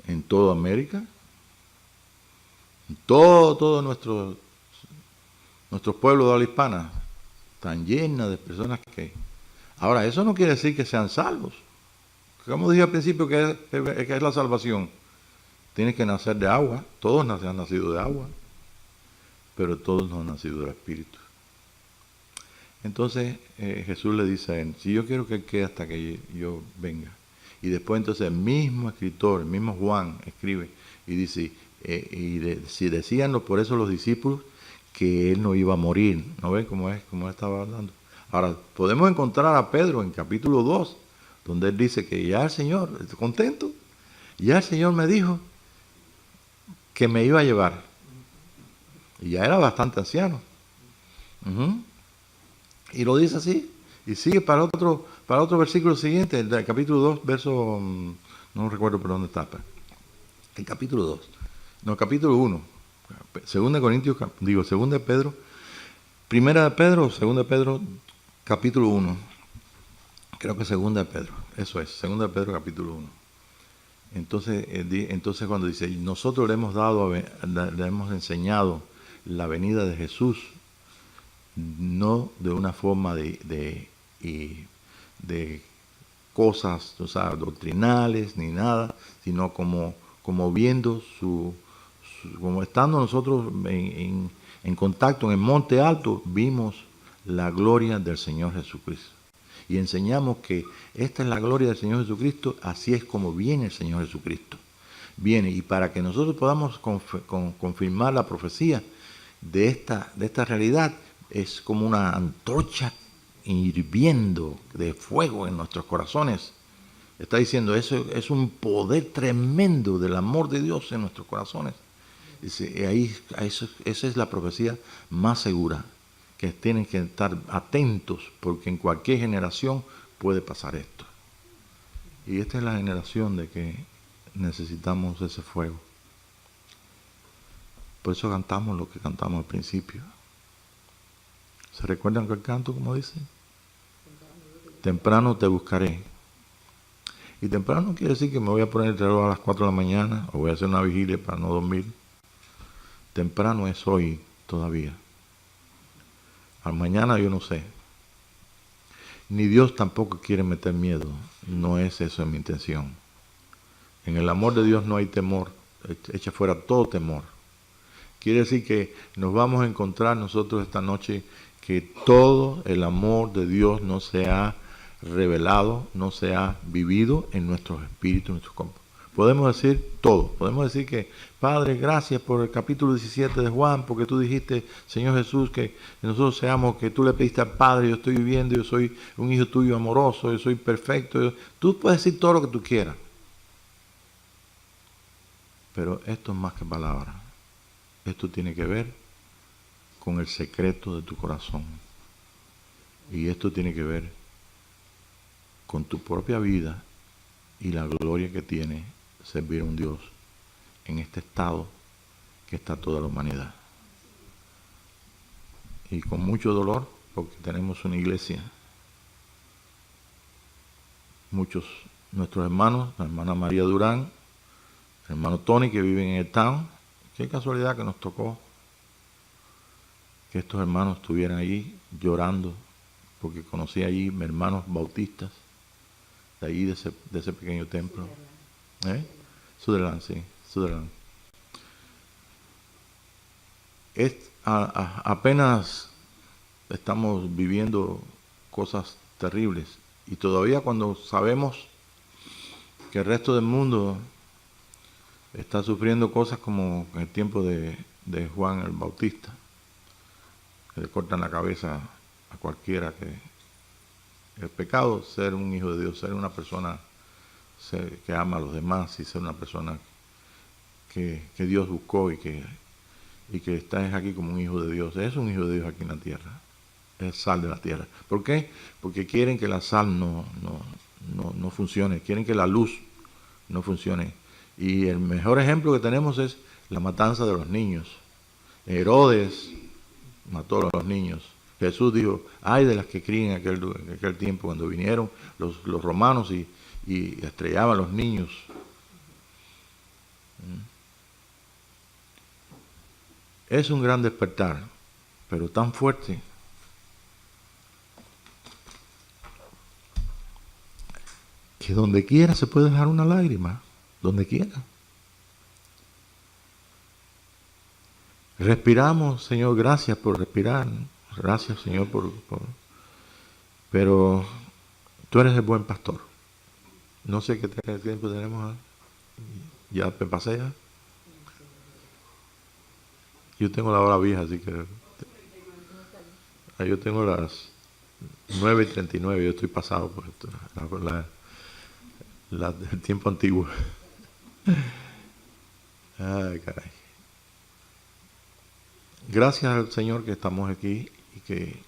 En toda América, en todos nuestros pueblos de habla hispana están llenas de personas que... Ahora, eso no quiere decir que sean salvos. Como dije al principio, que es la salvación. Tienes que nacer de agua. Todos han nacido de agua, pero todos no han nacido del Espíritu. Entonces Jesús le dice a él, si yo quiero que él quede hasta que yo venga. Y después entonces el mismo escritor, el mismo Juan escribe y dice, si decían por eso los discípulos que él no iba a morir. ¿No ven cómo estaba hablando? Ahora, podemos encontrar a Pedro en capítulo 2, donde él dice que ya el Señor, estoy contento, ya el Señor me dijo que me iba a llevar. Y ya era bastante anciano. Y lo dice así. Y sigue para otro versículo siguiente, el capítulo 2, verso, no recuerdo por dónde está. El capítulo 2. No, capítulo 1. Segunda de Pedro. Primera de Pedro o segunda de Pedro, capítulo 1. Creo que segunda de Pedro. Eso es, segunda de Pedro, capítulo 1. Entonces cuando dice, nosotros le hemos enseñado la venida de Jesús, no de una forma de cosas, o sea, doctrinales ni nada, sino como viendo como estando nosotros en contacto en el monte alto, vimos la gloria del Señor Jesucristo. Y enseñamos que esta es la gloria del Señor Jesucristo, así es como viene el Señor Jesucristo. Viene, y para que nosotros podamos confirmar la profecía de esta realidad, es como una antorcha hirviendo de fuego en nuestros corazones. Está diciendo, eso es un poder tremendo del amor de Dios en nuestros corazones. Esa es la profecía más segura, que tienen que estar atentos porque en cualquier generación puede pasar esto. Y esta es la generación de que necesitamos ese fuego. Por eso cantamos lo que cantamos al principio. ¿Se recuerdan el canto, como dice? Temprano te buscaré. Y temprano no quiere decir que me voy a poner el reloj a las 4 de la mañana o voy a hacer una vigilia para no dormir. Temprano es hoy todavía. Al mañana yo no sé. Ni Dios tampoco quiere meter miedo. No es eso mi intención. En el amor de Dios no hay temor. Echa fuera todo temor. Quiere decir que nos vamos a encontrar nosotros esta noche que todo el amor de Dios no se ha revelado, no se ha vivido en nuestros espíritus, en nuestros cuerpos. Podemos decir todo. Podemos decir que, Padre, gracias por el capítulo 17 de Juan, porque tú dijiste, Señor Jesús, que nosotros seamos, que tú le pediste al Padre, yo estoy viviendo, yo soy un hijo tuyo amoroso, yo soy perfecto. Tú puedes decir todo lo que tú quieras. Pero esto es más que palabras. Esto tiene que ver con el secreto de tu corazón. Y esto tiene que ver con tu propia vida y la gloria que tiene servir a un Dios en este estado que está toda la humanidad. Y con mucho dolor, porque tenemos una iglesia, muchos nuestros hermanos, la hermana María Durán, el hermano Tony, que viven en el town. Qué casualidad que nos tocó que estos hermanos estuvieran allí llorando, porque conocí allí hermanos bautistas de allí, de ese pequeño templo. Sutherland, sí, Sutherland. Apenas estamos viviendo cosas terribles y todavía cuando sabemos que el resto del mundo está sufriendo cosas como en el tiempo de Juan el Bautista, que le cortan la cabeza a cualquiera que... El pecado, ser un hijo de Dios, ser una persona que ama a los demás y ser una persona que Dios buscó y que estás aquí como un hijo de Dios. Es un hijo de Dios aquí en la tierra. Es sal de la tierra. ¿Por qué? Porque quieren que la sal no funcione. Quieren que la luz no funcione. Y el mejor ejemplo que tenemos es la matanza de los niños. Herodes mató a los niños. Jesús dijo, ay de las que crían en aquel tiempo cuando vinieron los romanos y estrellaban a los niños. Es un gran despertar, pero tan fuerte que donde quiera se puede dejar una lágrima, donde quiera. Respiramos, Señor, gracias por respirar. Gracias, Señor, pero tú eres el buen pastor. No sé qué tiempo tenemos. Ya me pasé ya. Yo tengo la hora vieja, así que... Yo tengo las 9:39, yo estoy pasado por esto, el tiempo antiguo. Ay, caray. Gracias al Señor que estamos aquí y que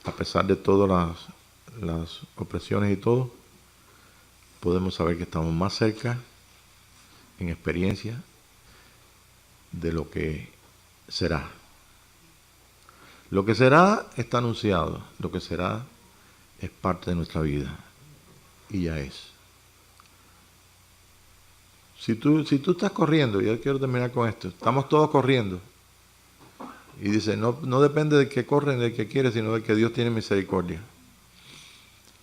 a pesar de todas las opresiones y todo, podemos saber que estamos más cerca en experiencia de lo que será. Lo que será está anunciado, lo que será es parte de nuestra vida y ya es. Si tú estás corriendo, yo quiero terminar con esto, estamos todos corriendo. Y dice, no depende del que corre, del que quiere, sino del que Dios tiene misericordia.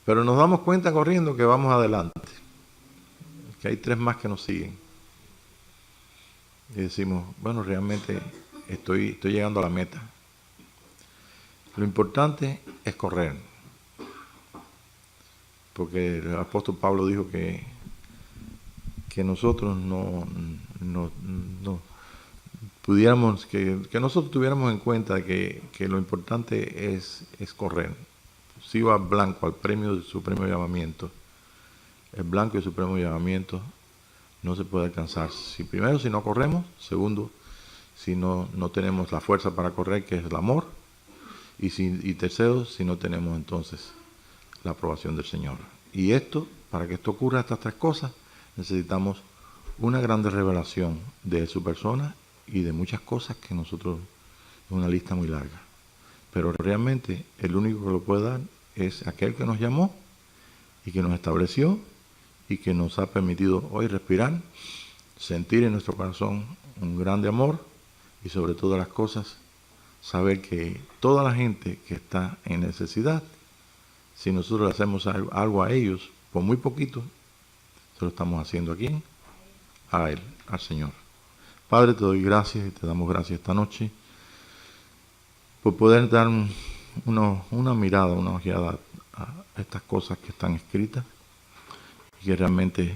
Pero nos damos cuenta corriendo que vamos adelante, que hay 3 más que nos siguen. Y decimos, bueno, realmente estoy llegando a la meta. Lo importante es correr. Porque el apóstol Pablo dijo que nosotros no pudiéramos, que nosotros tuviéramos en cuenta que lo importante es correr. Si va blanco al premio de supremo llamamiento, el blanco y supremo llamamiento no se puede alcanzar. Primero, si no corremos. Segundo, si no tenemos la fuerza para correr, que es el amor. Y tercero, si no tenemos entonces la aprobación del Señor. Y para que esto ocurra, estas tres cosas, necesitamos una grande revelación de su persona y de muchas cosas que nosotros, es una lista muy larga. Pero realmente el único que lo puede dar es aquel que nos llamó y que nos estableció y que nos ha permitido hoy respirar, sentir en nuestro corazón un grande amor y sobre todas las cosas saber que toda la gente que está en necesidad, si nosotros le hacemos algo a ellos, por muy poquito, se lo estamos haciendo aquí, a Él, al Señor. Padre, te doy gracias y te damos gracias esta noche por poder dar una mirada, una ojeada a estas cosas que están escritas y que realmente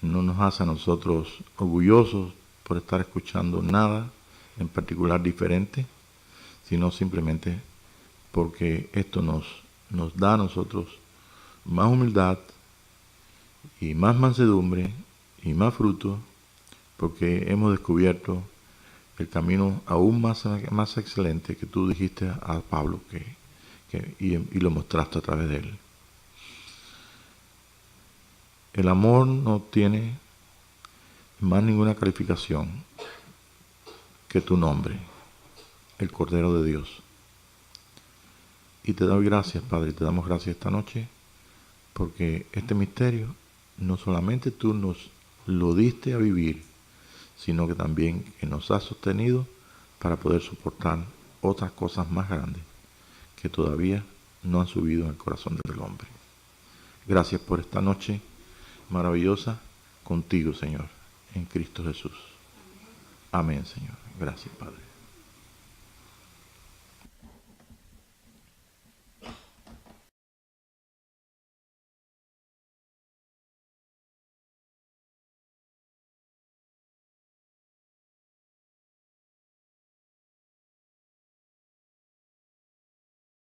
no nos hace a nosotros orgullosos por estar escuchando nada en particular diferente, sino simplemente porque esto nos da a nosotros más humildad y más mansedumbre y más fruto, porque hemos descubierto el camino aún más excelente que tú dijiste a Pablo y lo mostraste a través de él. El amor no tiene más ninguna calificación que tu nombre, el Cordero de Dios. Y te doy gracias, Padre, te damos gracias esta noche, porque este misterio no solamente tú nos lo diste a vivir, sino que también que nos has sostenido para poder soportar otras cosas más grandes que todavía no han subido en el corazón del hombre. Gracias por esta noche maravillosa contigo, Señor, en Cristo Jesús. Amén, Señor. Gracias, Padre.